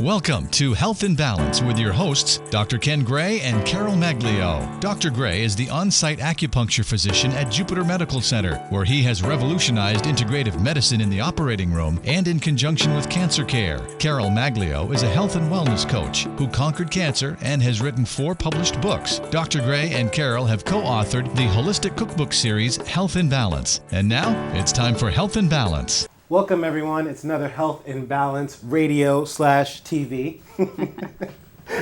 Welcome to Health in Balance with your hosts, Dr. Ken Gray and Carol Maglio. Dr. Gray is the on-site acupuncture physician at Jupiter Medical Center, where he has revolutionized integrative medicine in the operating room and in conjunction with cancer care. Carol Maglio is a health and wellness coach who conquered cancer and has written 4 published books. Dr. Gray and Carol have co-authored the holistic cookbook series, Health in Balance. And now, it's time for Health in Balance. Welcome, everyone. It's another Health in Balance radio/TV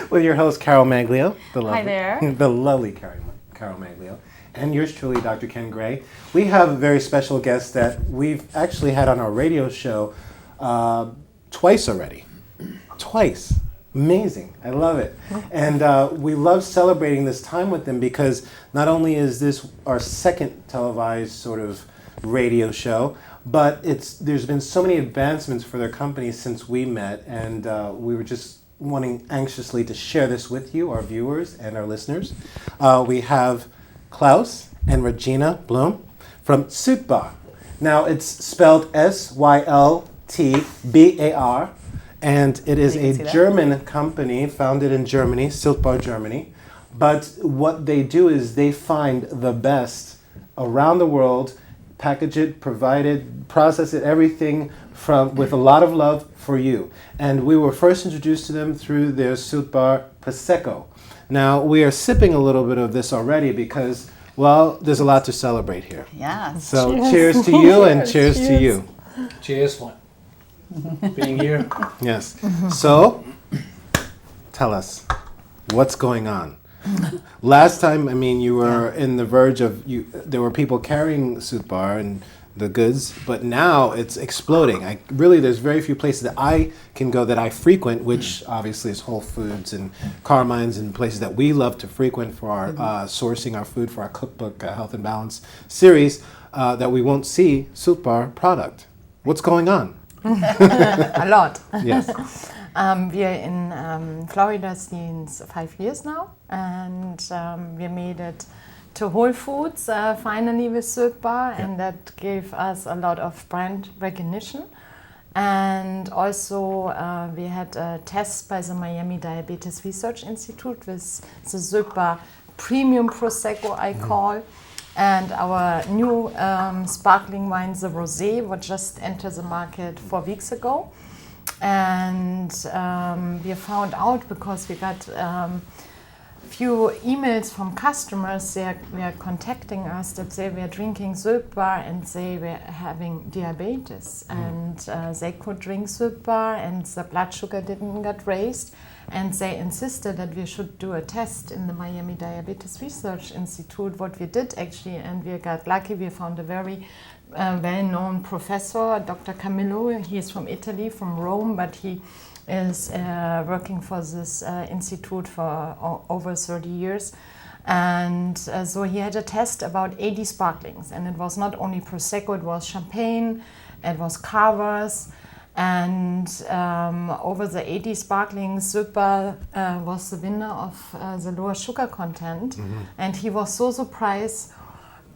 with your host, Carol Maglio. Hi there. The lovely Carol Maglio. And yours truly, Dr. Ken Gray. We have a very special guest that we've actually had on our radio show twice already. Twice. Amazing. I love it. And we love celebrating this time with them because not only is this our second televised sort of radio show, but there's been so many advancements for their company since we met, and we were just wanting anxiously to share this with you, our viewers and our listeners. We have Claus and Regina Blohm from Syltbar. Now it's spelled Syltbar, and it is a German company founded in Germany, Syltbar, Germany. But what they do is they find the best around the world, package it, provide it, process it, everything with a lot of love for you. And we were first introduced to them through their Syltbar Prosecco. Now, we are sipping a little bit of this already because, well, there's a lot to celebrate here. Yeah. So cheers to you and cheers to you. Cheers for being here. Yes. So, tell us, what's going on? Last time, I mean, you were in the verge of, there were people carrying Syltbar and the goods, but now it's exploding. There's very few places that I can go that I frequent, which obviously is Whole Foods and Carmine's and places that we love to frequent for our sourcing our food for our cookbook, Health and Balance series, that we won't see Syltbar product. What's going on? A lot. Yes. We are in Florida since 5 years now, and we made it to Whole Foods finally with Syltbar, and that gave us a lot of brand recognition. And also we had a test by the Miami Diabetes Research Institute with the Syltbar Premium Prosecco, I call. And our new sparkling wine, the Rosé, was just entered the market 4 weeks ago. And we found out because we got few emails from customers. They were contacting us that they were drinking Syltbar and they were having diabetes, and they could drink Syltbar and the blood sugar didn't get raised, and they insisted that we should do a test in the Miami Diabetes Research Institute, what we did actually, and we got lucky. We found a very well-known professor, Dr. Camillo. He is from Italy, from Rome, but he is working for this institute for over 30 years. And so he had a test about 80 sparklings, and it was not only Prosecco, it was champagne, it was carvers, and over the 80 sparklings, Syltbar was the winner of the lower sugar content. And he was so surprised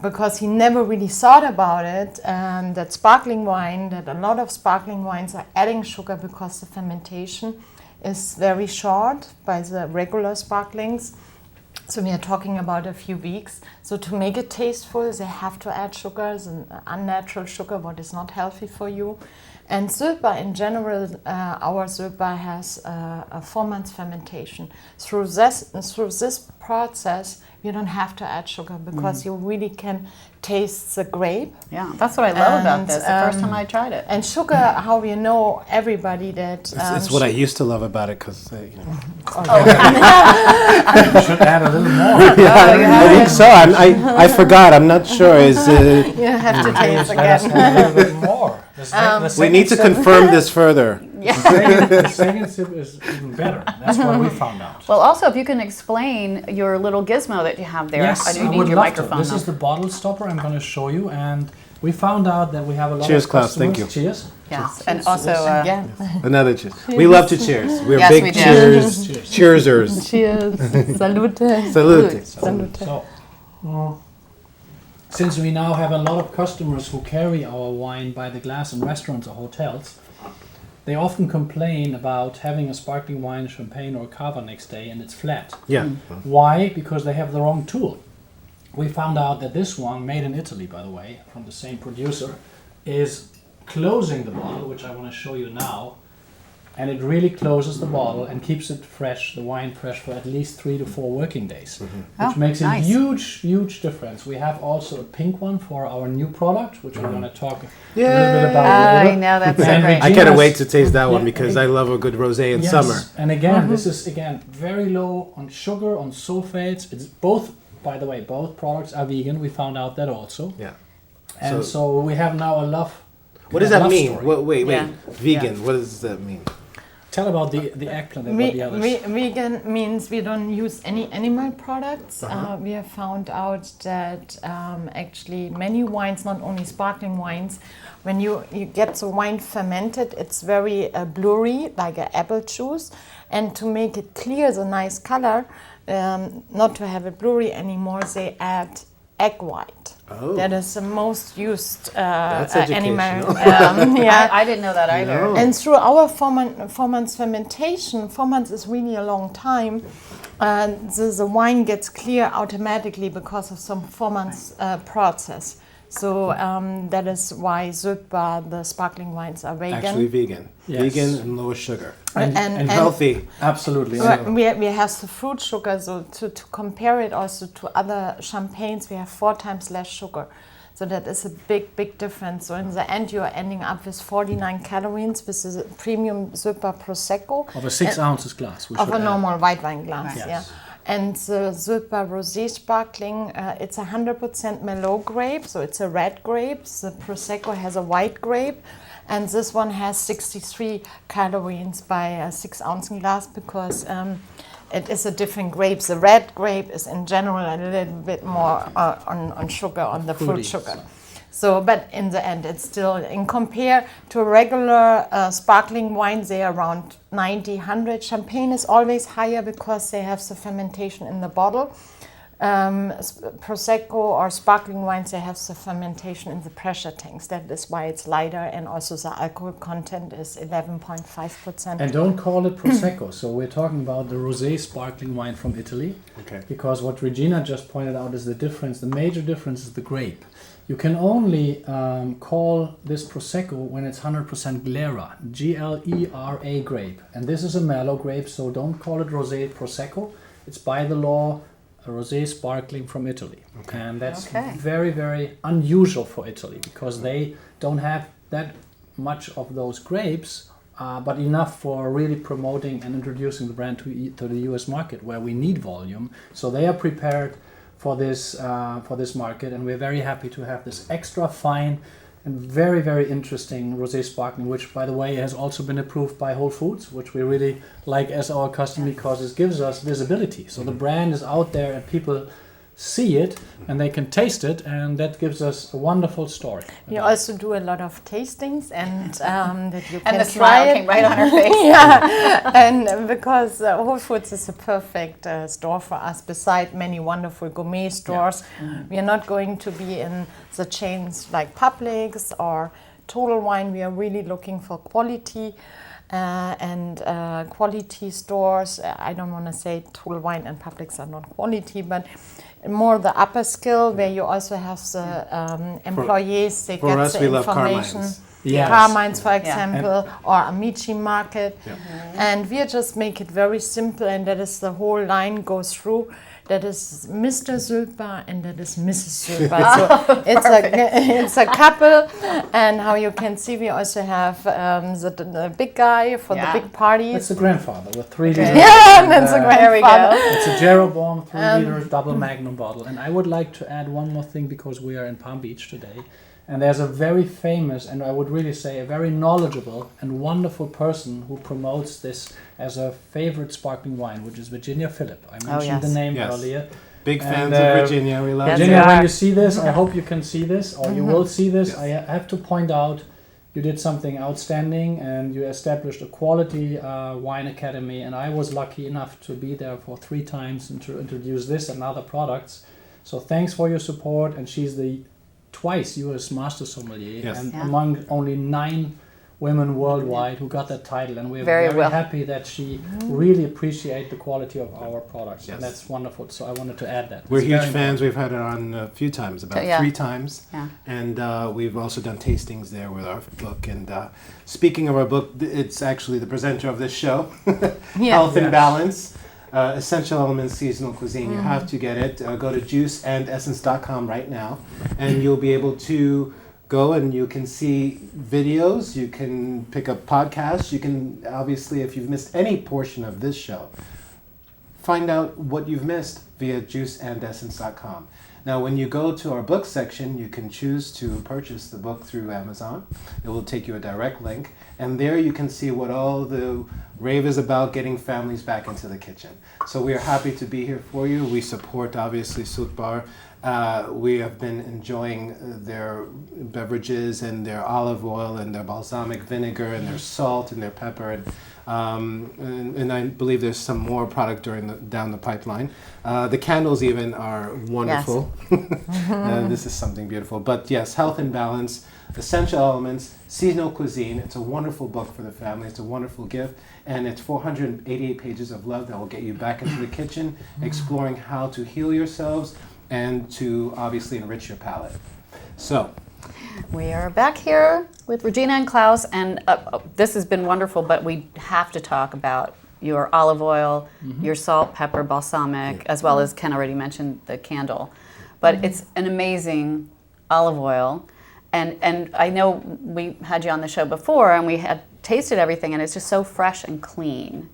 because he never really thought about it, and that sparkling wine, that a lot of sparkling wines are adding sugar because the fermentation is very short by the regular sparklings. So we are talking about a few weeks. So to make it tasteful, they have to add sugars, and unnatural sugar, what is not healthy for you. And Syltbar in general, our Syltbar has a 4 months fermentation. Through this process, you don't have to add sugar because you really can taste the grape. Yeah, that's what I love about this. The first time I tried it. And sugar, how we know everybody that... It's what I used to love about it because, You should add a little more. I think so. I forgot. I'm not sure. You have to taste again. A little bit more. We need to confirm this further. The second sip is even better. That's what we found out. Well, also, if you can explain your little gizmo that you have there. Yes, I do I need would your love microphone. to. This is the bottle stopper I'm going to show you, and we found out that we have a lot Cheers, of Claus. customers. Thank you. Cheers. Yes, and also... Another cheers. We love to cheers. We're Yes, big we do. cheersers. Cheers. Salute. Salute. So, since we now have a lot of customers who carry our wine by the glass in restaurants or hotels, they often complain about having a sparkling wine, champagne or cava next day and it's flat. Yeah. Why? Because they have the wrong tool. We found out that this one, made in Italy by the way, from the same producer, is closing the bottle, which I want to show you now. And it really closes the bottle and keeps it fresh, the wine fresh, for at least 3 to 4 working days, which makes a huge difference. We have also a pink one for our new product, which we're going to talk a little bit about later. I know, that's so great. I can't wait to taste that one because I love a good rosé in summer. And again, this is very low on sugar, on sulfates. It's both, by the way, both products are vegan. We found out that also. Yeah. And so we have now a love. What does that mean? Story. Wait. Yeah. Vegan. What does that mean? Tell about the eggplant and what the others. Vegan means we don't use any animal products. We have found out that actually many wines, not only sparkling wines, when you get the wine fermented, it's very blurry, like an apple juice. And to make it clear, the nice color, not to have it blurry anymore, they add egg white. Oh. That is the most used animal. I didn't know that either. No. And through our 4 months fermentation, 4 months is really a long time. The wine gets clear automatically because of some 4 months process. So that is why Syltbar, the sparkling wines, are vegan. Actually vegan. Yes. Vegan and lower sugar. And healthy. Absolutely. We have the fruit sugar, so to compare it also to other champagnes, we have 4 times less sugar. So that is a big difference. So in the end, you are ending up with 49 calories with a premium Syltbar Prosecco. Of a 6 ounces glass. Of a normal white wine glass, Yes. yeah. And the Syltbar Rosé Sparkling, it's 100% Merlot grape, so it's a red grape. The Prosecco has a white grape, and this one has 63 calories by a 6 ounce glass because it is a different grape. The red grape is in general a little bit more on sugar, on the fruit sugar. So, but in the end, it's still, in compare to a regular sparkling wine, they are around 90, 100. Champagne is always higher because they have the fermentation in the bottle. Prosecco or sparkling wines, they have the fermentation in the pressure tanks. That is why it's lighter, and also the alcohol content is 11.5%. And don't call it Prosecco. So we're talking about the rosé sparkling wine from Italy. Okay. Because what Regina just pointed out is the difference. The major difference is the grape. You can only call this Prosecco when it's 100% Glera, Glera grape. And this is a Merlot grape, so don't call it Rosé Prosecco. It's by the law a Rosé sparkling from Italy. Okay. And that's very unusual for Italy because they don't have that much of those grapes, but enough for really promoting and introducing the brand to the US market where we need volume. So they are prepared for this market, and we're very happy to have this extra fine and very interesting rosé sparkling, which by the way has also been approved by Whole Foods, which we really like as our customer because it gives us visibility. So the brand is out there and people see it and they can taste it, and that gives us a wonderful story. We also do a lot of tastings, and that you can And the try smile it. came right on her face. Yeah, and because Whole Foods is a perfect store for us, beside many wonderful gourmet stores. We are not going to be in the chains like Publix or Total Wine. We are really looking for quality. And quality stores. I don't want to say Total Wine and Publix are not quality, but more the upper skill where you also have the employees, they get the information. Yes. Carmine's, for example, or Amici Market. Yeah. And we just make it very simple, and that is the whole line goes through. That is Mr. Syltbar and that is Mrs. Syltbar. So it's a couple, and how you can see, we also have the big guy for the big parties. It's the grandfather with 3 liters. Yeah, that's a grandfather. It's a Jeroboam 3 liter double magnum bottle. And I would like to add one more thing because we are in Palm Beach today. And there's a very famous, and I would really say a very knowledgeable and wonderful person who promotes this as a favorite sparkling wine, which is Virginia Phillip. I mentioned the name earlier. Big fans of Virginia, we love Virginia, when you see this, I hope you can see this, or you will see this. Yes. I have to point out, you did something outstanding, and you established a quality wine academy, and I was lucky enough to be there for 3 times and to introduce this and other products. So thanks for your support, and she's the twice U.S. Master Sommelier, and among only 9 women worldwide who got that title, and we're Very very well. happy that she really appreciate the quality of our products, Yes. and that's wonderful. So I wanted to add that. We're It's huge very fans. We've had it on a few times, about Yeah. 3 times. Yeah. And we've also done tastings there with our book. And speaking of our book, it's actually the presenter of this show, Health and Yes. Balance, Essential Elements Seasonal Cuisine. You have to get it. Go to juiceandessence.com right now, and you'll be able to go and you can see videos, you can pick up podcasts, you can, obviously, if you've missed any portion of this show, find out what you've missed via juiceandessence.com. Now, when you go to our book section, you can choose to purchase the book through Amazon. It will take you a direct link, and there you can see what all the rave is about, getting families back into the kitchen. So we are happy to be here for you. We support, obviously, Syltbar. We have been enjoying their beverages and their olive oil and their balsamic vinegar and their salt and their pepper, and I believe there's some more product down the pipeline. The candles even are wonderful. Yes. This is something beautiful. But yes, Health and Balance, Essential Elements, Seasonal Cuisine. It's a wonderful book for the family. It's a wonderful gift, and it's 488 pages of love that will get you back into the kitchen, exploring how to heal yourselves and to obviously enrich your palate. So, We are back here with Regina and Claus, and this has been wonderful, but we have to talk about your olive oil, your salt, pepper, balsamic, as well as Ken already mentioned the candle. But it's an amazing olive oil, and I know we had you on the show before, and we had tasted everything, and it's just so fresh and clean.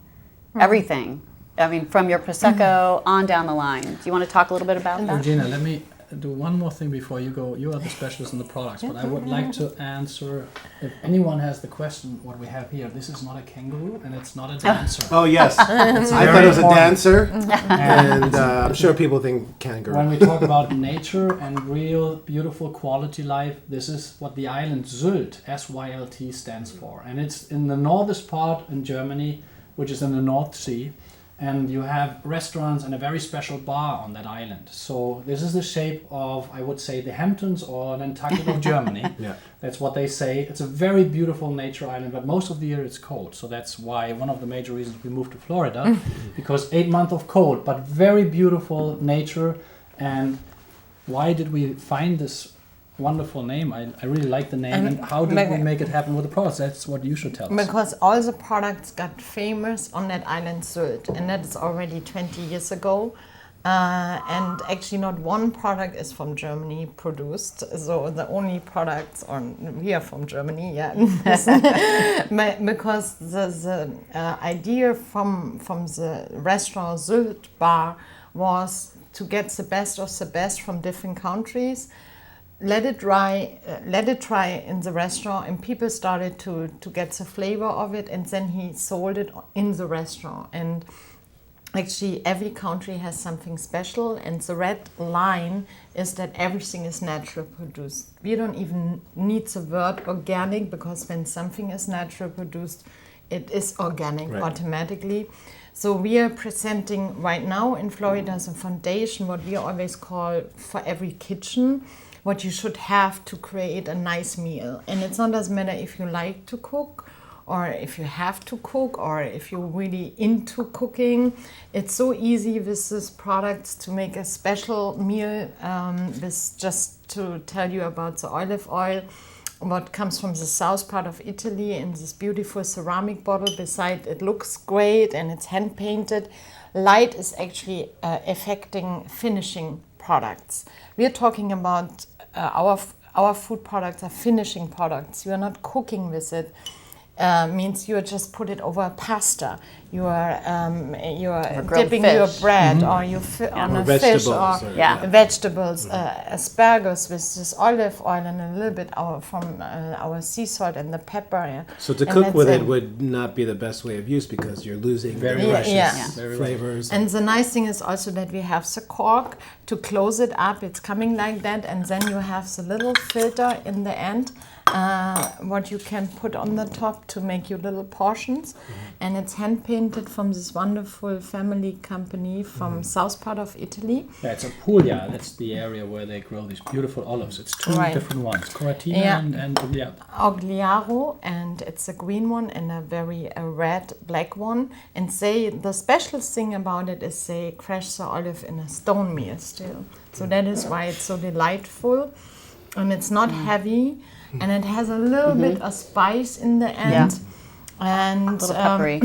Everything. I mean, from your Prosecco on down the line. Do you want to talk a little bit about that? Regina, let me do one more thing before you go. You are the specialist in the products, but I would like to answer, if anyone has the question, what we have here. This is not a kangaroo, and it's not a dancer. oh yes, I thought it was a dancer, and I'm sure people think kangaroo. When we talk about nature and real beautiful quality life, this is what the island Sylt, S-Y-L-T, stands for. And it's in the northest part in Germany, which is in the North Sea. And you have restaurants and a very special bar on that island. So this is the shape of, I would say, the Hamptons or Nantucket of Germany. Yeah. That's what they say. It's a very beautiful nature island, but most of the year it's cold. So that's why one of the major reasons we moved to Florida, because 8 months of cold, but very beautiful nature. And why did we find this wonderful name? I really like the name. And how did we make it happen with the products? That's what you should tell us. Because all the products got famous on that island Sylt, and that is already 20 years ago. And actually not one product is from Germany produced, so the only products we are from Germany, yeah. Because the idea from the restaurant Syltbar was to get the best of the best from different countries, let it try in the restaurant, and people started to get the flavor of it, and then he sold it in the restaurant. And actually every country has something special, and the red line is that everything is natural produced. We don't even need the word organic, because when something is natural produced, it is organic automatically. So we are presenting right now in Florida as a foundation what we always call for every kitchen, what you should have to create a nice meal. And it doesn't matter if you like to cook, or if you have to cook, or if you're really into cooking. It's so easy with these products to make a special meal. This just to tell you about the olive oil, what comes from the south part of Italy in this beautiful ceramic bottle. Beside, it looks great and it's hand painted. Light is actually affecting finishing products. We are talking about our food products are finishing products. You are not cooking with it. Means you just put it over pasta. You are dipping fish. your bread, or you on a fish, or vegetables, asparagus with this olive oil and a little bit from our sea salt and the pepper. Yeah. So to cook with it would not be the best way of use, because you're losing very precious flavors. And the nice thing is also that we have the cork to close it up. It's coming like that, and then you have the little filter in the end. what you can put on the top to make your little portions. And it's hand painted from this wonderful family company from south part of Italy. Yeah, it's Apulia. That's the area where they grow these beautiful olives. It's two different ones, Coratina and Agliaro, and it's a green one and a very red black one. And the special thing about it is they crush the olive in a stone meal still. So that is why it's so delightful, and it's not heavy, and it has a little bit of spice in the end. And a little peppery.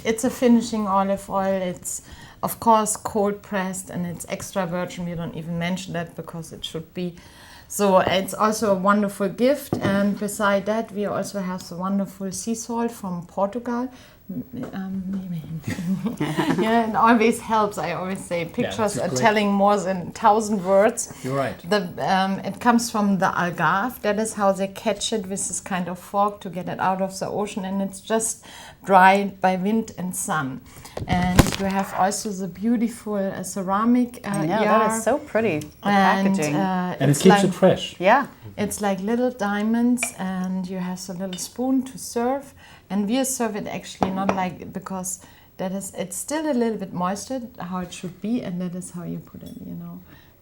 It's a finishing olive oil. It's of course cold pressed, and it's extra virgin. We don't even mention that because it should be. So it's also a wonderful gift. And beside that, we also have the wonderful sea salt from Portugal. Yeah, it always helps. I always say pictures are telling more than 1,000 words. You're right. It comes from the Algarve. That is how they catch it, with this kind of fork to get it out of the ocean, and it's just dried by wind and sun. And you have also the beautiful ceramic I know, jar. that is so pretty, the And, packaging. And it keeps it fresh. Yeah. It's like little diamonds, and you have a little spoon to serve. And we serve it actually not like, because it's still a little bit moistened, how it should be, and that is how you put it,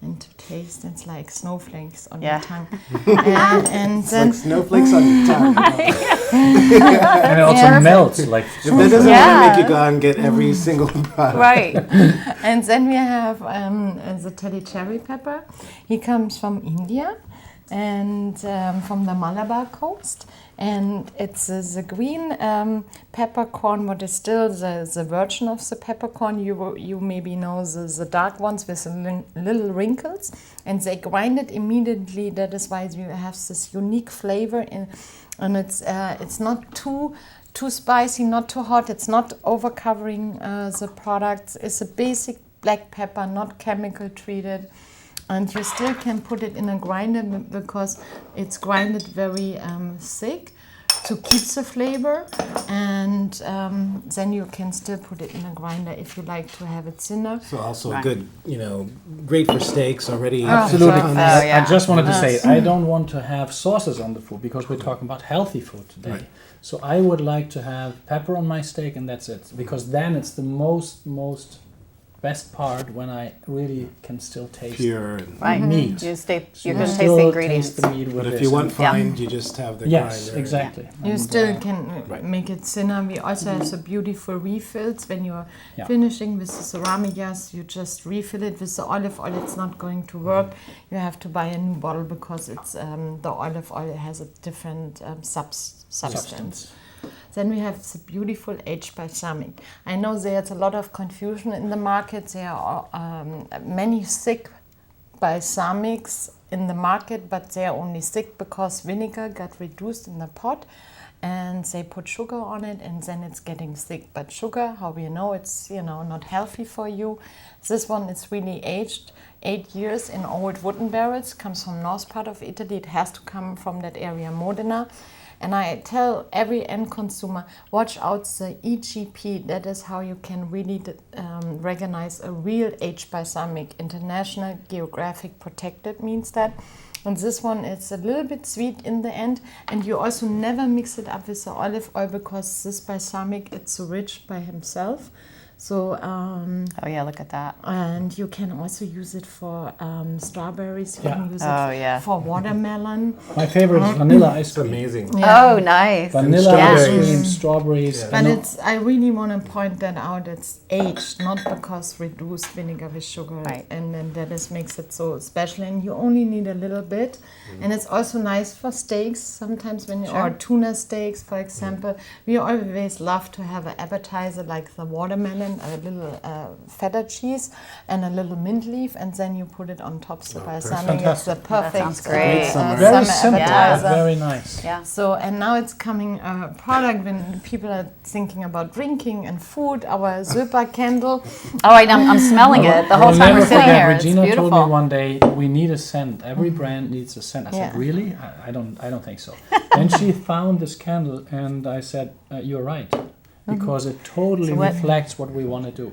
and to taste. It's like snowflakes on your tongue. and It's then like snowflakes on your tongue. And it also melts. Like If that doesn't want to make you go out and get every single product. Right. And then we have the teddy cherry pepper. He comes from India and from the Malabar coast. And it's the green peppercorn, what is still the virgin of the peppercorn. You maybe know the dark ones with the little wrinkles. And they grind it immediately. That is why you have this unique flavor. And it's not too spicy, not too hot. It's not overcovering the products. It's a basic black pepper, not chemical treated. And you still can put it in a grinder because it's grinded very thick to keep the flavor. And then you can still put it in a grinder if you like to have it thinner. So also good, great for steaks already. Absolutely. yeah. I just wanted to say, I don't want to have sauces on the food because we're talking about healthy food today. Right. So I would like to have pepper on my steak, and that's it. Because then it's the most best part, when I really can still taste Pure. meat. You can still taste the ingredients. Taste the meat with But if this. you want fine, you just have the Yes, grinder. exactly. You And, still can make it thinner. We also have the beautiful refills. When you're finishing with the ceramic jars, you just refill it with the olive oil. It's not going to work. You have to buy a new bottle because it's the olive oil has a different substance. Then we have the beautiful aged balsamic. I know there's a lot of confusion in the market. There are many thick balsamics in the market, but they are only thick because vinegar got reduced in the pot, and they put sugar on it, and then it's getting thick. But sugar, how we know, it's not healthy for you. This one is really aged 8 years in old wooden barrels. Comes from north part of Italy. It has to come from that area, Modena. And I tell every end consumer, watch out the EGP. That is how you can really recognize a real aged balsamic. International Geographic Protected means that. And this one, it's a little bit sweet in the end. And you also never mix it up with the olive oil because this balsamic, it's so rich by himself. So, Oh yeah, look at that. and you can also use it for strawberries. You can use it yeah. for watermelon. My favorite is vanilla ice It's cream. amazing. Oh, nice. Vanilla ice strawberries. cream, strawberries. Yeah. But I really want to point that out. It's aged, not because reduced vinegar with sugar, Right. and then that makes it so special. And you only need a little bit, and it's also nice for steaks. Sometimes when or tuna steaks, for example, we always love to have an appetizer like the watermelon, a little feta cheese, and a little mint leaf, and then you put it on top of the balsamic. It's the perfect sounds great. Very summer simple, appetizer. but very nice. Yeah. So, and now it's coming a product when people are thinking about drinking and food, our Syltbar candle. Oh, I'm smelling it the whole I'll time never we're sitting forget, here. It's Regina told me beautiful. one day, we need a scent. Every brand needs a scent. I said, Yeah. really? I don't think so. Then she found this candle, and I said, you're right, because it totally So what- reflects what we want to do.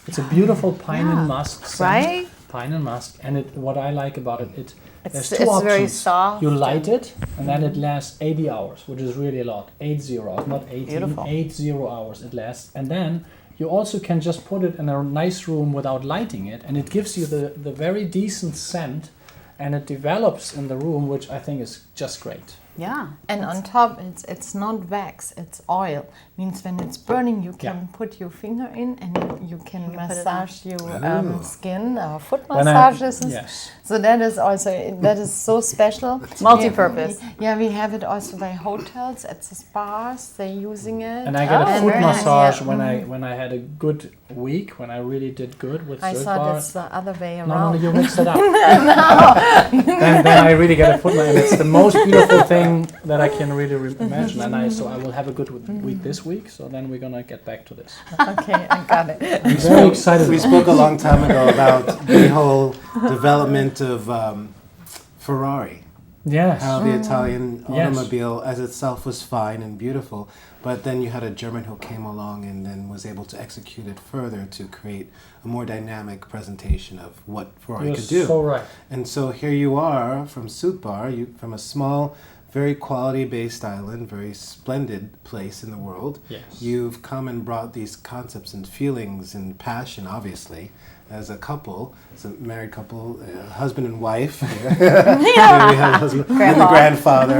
It's a beautiful pine and musk scent. Right? Fine and musk. And what I like about it, there's two it's options. very soft. You light it, and then it lasts 80 hours, which is really a lot. 80 hours, not 18. Beautiful. 80 hours it lasts. And then you also can just put it in a nice room without lighting it, and it gives you the very decent scent, and it develops in the room, which I think is just great. Yeah. And on top, it's not wax, it's oil. Means when it's burning, you can put your finger in and you can massage your skin, foot massages. Yes. So that is also, that is so special. Multi-purpose. Yeah, we have it also by hotels, at the spas, they're using it. And I get a foot very nice. massage Yeah. when I had a good week, when I really did good with I Syltbar. thought it's the other way around. No, you mixed it up. then I really get a foot massage, and it's the most beautiful thing that I can really imagine. And so I will have a good week this week. So then we're gonna get back to this. Okay, I got it. I'm very excited. We spoke a long time ago about the whole development of Ferrari. Yes. How the Italian Yes. automobile as itself was fine and beautiful, but then you had a German who came along and then was able to execute it further to create a more dynamic presentation of what Ferrari You're could do. so right. And so here you are from Syltbar, from a small, very quality-based island, very splendid place in the world. Yes. You've come and brought these concepts and feelings and passion, obviously, as a couple, as a married couple, husband and wife. Here we have husband and the grandfather.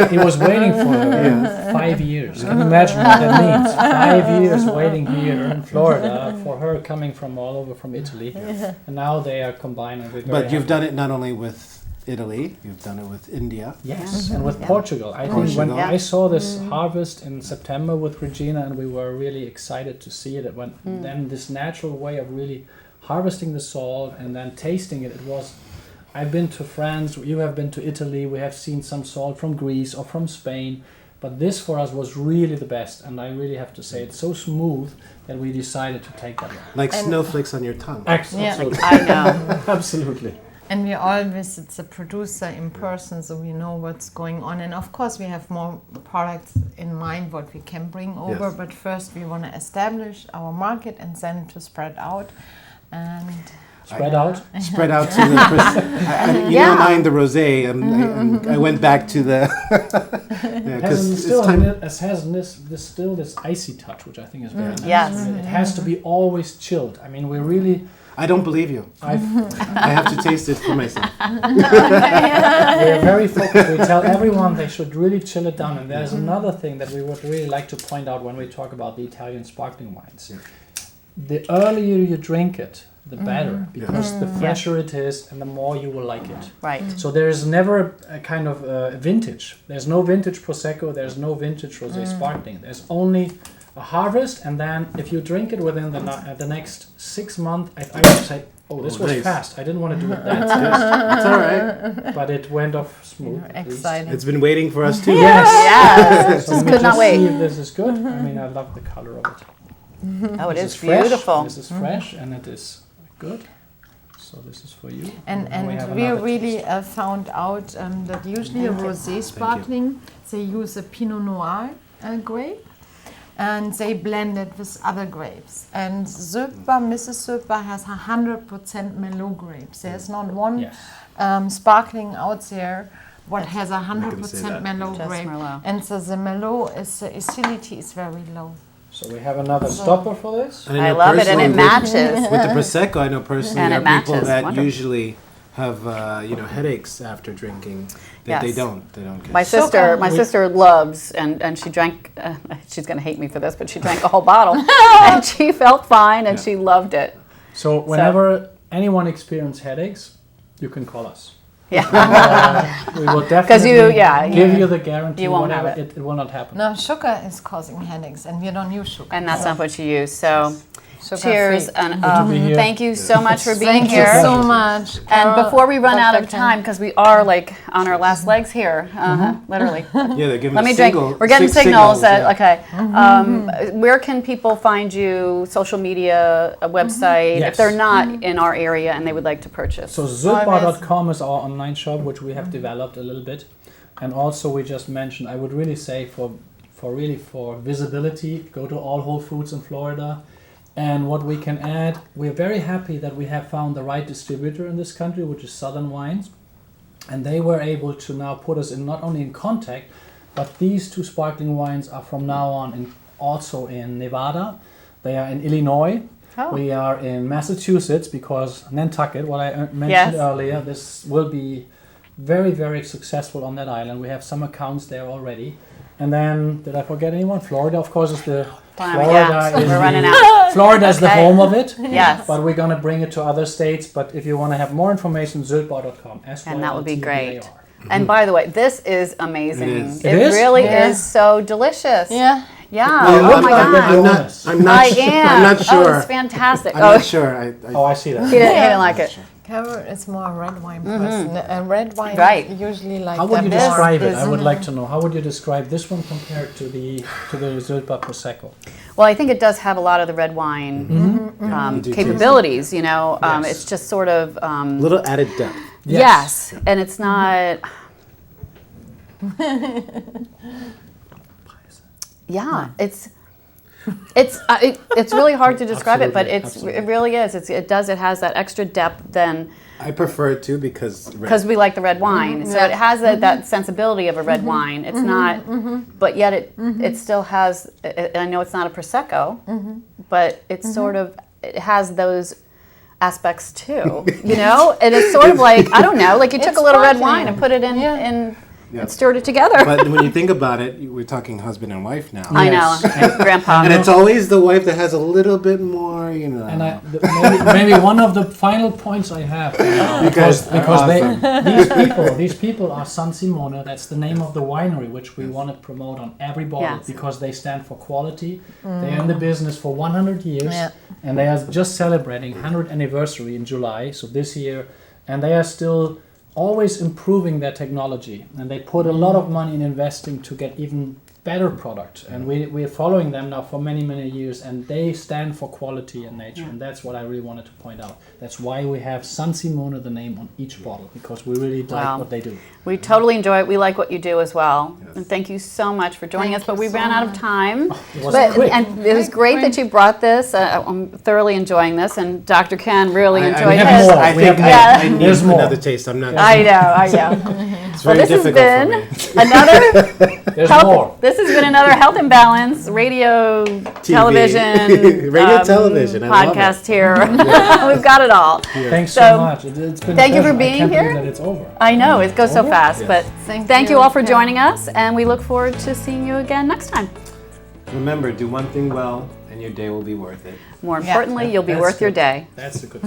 He was waiting for 5 years. Can you imagine what that means? 5 years waiting here in Florida for her coming from all over from Italy. And now they are combined. And we're very But you've happy. done it not only with Italy, you've done it with India. Yes, and with Portugal. I think when Portugal. I saw this harvest in September with Regina, and we were really excited to see it, when then this natural way of really harvesting the salt and then tasting it, I've been to France, you have been to Italy, we have seen some salt from Greece or from Spain, but this for us was really the best, and I really have to say it's so smooth that we decided to take that one. Like snowflakes on your tongue. Absolutely. I know. Absolutely. And we all visit the producer in person, so we know what's going on. And of course, we have more products in mind what we can bring over. Yes. But first, we want to establish our market and then to spread out. And Spread out. Spread out to the. You don't mind the rosé. I went back to the. It has still this icy touch, which I think is very nice. Yes. It has to be always chilled. I mean, we really. I don't believe you. I have to taste it for myself. We're very focused. We tell everyone they should really chill it down. And there's another thing that we would really like to point out when we talk about the Italian sparkling wines. The earlier you drink it, the better, because the fresher it is and the more you will like it. Right. So there is never a kind of vintage. There's no vintage Prosecco, there's no vintage Rosé sparkling. There's only a harvest, and then if you drink it within the next 6 months, I would say, oh, this was nice. fast. I didn't want to do it that It's all right. but it went off smooth. at least. exciting. It's been waiting for us too. Yes. Yes. So Just we could not just wait. see if this is good. I mean, I love the color of it. Oh, it This is fresh. beautiful. This is fresh and it is good. So this is for you. And have we another really taste. found out that usually a rosé sparkling, they use a Pinot Noir grape, and they blend it with other grapes. And Syltbar, Mrs. Syltbar has 100% Merlot grapes. There's not one Yes. sparkling out there what has a 100% say that. Merlot Just grape. Merlot. And so the Merlot is the acidity is very low. So we have another stopper for this. And I know love it, and personally it matches. With the Prosecco, I know personally And there it are people matches. that Wonderful. usually have headaches after drinking. That they Yes. don't get. My sister loves, and she drank, she's going to hate me for this, but she drank a whole bottle, and she felt fine, and she loved it. So whenever anyone experiences headaches, you can call us. Yeah. We will 'Cause definitely you- give you the guarantee. You won't whatever, have it. It will not happen. No, sugar is causing headaches, and we don't use sugar. And that's not what you use. So Sugar cheers, free. and to be here. thank you so much for being Thank you here. so much. And Carol, before we run out of Dr. Ken. time, because we are like on our last legs here, literally. Yeah, they're giving Let us me drink. We're getting signals. Okay. Where can people find you? Social media, a website, Yes. if they're not in our area and they would like to purchase. So Syltbar.com is our online shop, which we have developed a little bit. And also we just mentioned, I would really say for visibility, go to all Whole Foods in Florida. And what we can add, we're very happy that we have found the right distributor in this country, which is Southern Wines. And they were able to now put us in not only in contact, but these two sparkling wines are from now on also in Nevada. They are in Illinois. Oh. We are in Massachusetts because Nantucket, what I mentioned Yes. earlier, this will be very, very successful on that island. We have some accounts there already. And then, did I forget anyone? Florida, of course, is the... Yeah, is we're running the, out. Florida is the Okay. home of it. Yes. But we're going to bring it to other states. But if you want to have more information, Syltbar.com. And that would be great. SYLTBAR. And by the way, this is amazing. It is. It is? really Yeah. is so delicious. Yeah. Yeah. Well, Oh my I'm God. not, I'm not, I su- am. I'm not Oh, sure. it's fantastic. I'm Oh, not sure. Oh, I see that. he didn't like it. Carol is more a red wine person. And red wine Right. usually like How would that you more describe it? I is- would like to know. How would you describe this one compared to the Syltbar Prosecco? Well, I think it does have a lot of the red wine You do capabilities. You know, Yes. it's just sort of A little added depth. yes, and it's not. Yeah, it's really hard to describe it, but Absolutely. it really is. It has that extra depth than I prefer it too because because we like the red wine. So it has that sensibility of a red wine. It's not, but yet it still has. I know it's not a prosecco, but it's sort of it has those aspects too. You know, and it's sort of like I don't know, like you took It's a little red sparkling. wine and put it in Yeah. and stirred it together. But when you think about it, we're talking husband and wife now. I know, Grandpa. And it's always the wife that has a little bit more, you know. And maybe one of the final points I have because Awesome. these people are San Simone. That's the name of the winery which we want to promote on every bottle Yes. because they stand for quality. They're in the business for 100 years, Yeah. and they are just celebrating 100th anniversary in July. So this year, and they are still always improving their technology, and they put a lot of money in investing to get even better product. And we're following them now for many, many years, and they stand for quality and nature. And that's what I really wanted to point out. That's why we have San Simone, the name, on each bottle, because we really like Wow. what they do. We totally enjoy it. We like what you do as well. And thank you so much for joining Thank us. But you we so ran out of much. time. It was But, quick. and it was great that you brought this. I'm thoroughly enjoying this, and Dr. Ken really enjoyed have his. more. I We think have I need There's more. another taste. I'm not. I know. It's very This has difficult been for me. another There's health. more. This has been another Health and Balance radio, television, Radio, television. I love podcast here. We've got it all. Thanks So, so much. It's been a thank you for pleasure. being I can't here. believe that it's over. I know it goes so Over? fast, Yes. but thank you all for joining us, and we look forward to seeing you again next time. Remember, do one thing well, and your day will be worth it. More importantly, you'll be That's worth your good. day. That's a good